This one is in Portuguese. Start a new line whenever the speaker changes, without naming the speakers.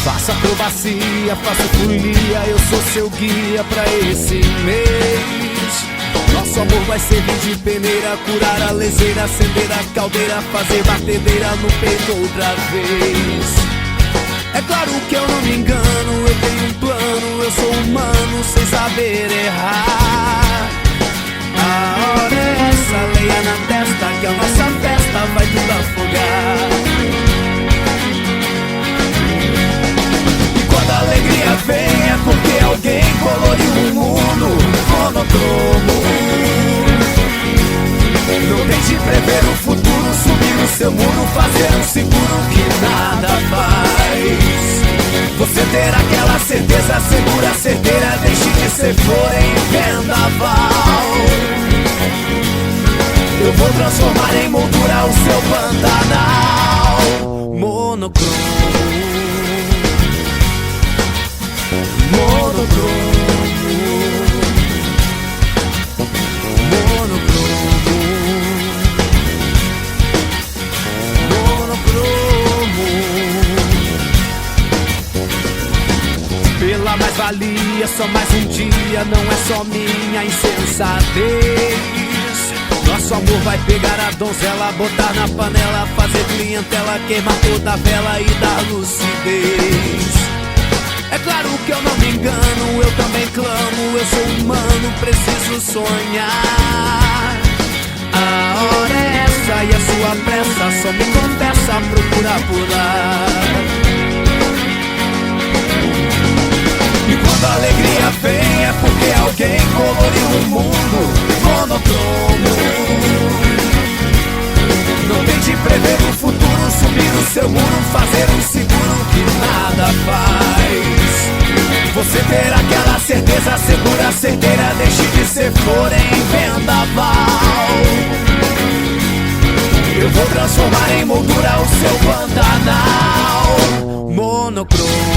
Faço acrobacia, faço folia, eu sou seu guia pra esse mês. Nosso amor vai servir de peneira, curar a leseira, acender a caldeira, fazer batedeira no peito outra vez. É claro que eu não me engano, eu tenho um plano, eu sou humano sem saber errar. A hora é essa, leia na testa que a nossa festa vai tudo afogar. A alegria vem é porque alguém coloriu o mundo monocromo. Não tente prever o futuro, subir no seu muro, fazer um seguro que nada faz. Você ter aquela certeza segura, certeira, deixe de ser flor em vendaval. Eu vou transformar em moldura o seu Pantanal monocromo. Pela mais-valia, só mais um dia, não é só minha insensatez. Nosso amor vai pegar a donzela, botar na panela, fazer clientela, queimar toda a vela e dar lucidez. É claro que eu não me engano, eu também clamo, eu sou humano, preciso sonhar. A hora é essa e a sua pressa só me confessa, procura pular. E quando a alegria vem é porque alguém coloriu o mundo monocromo. Não tente prever o futuro, subir o seu muro, fazer um seguro que nada faz. Você ter aquela certeza segura, certeira, deixe de ser flor em vendaval. Eu vou transformar em moldura o seu Pantanal monocromo.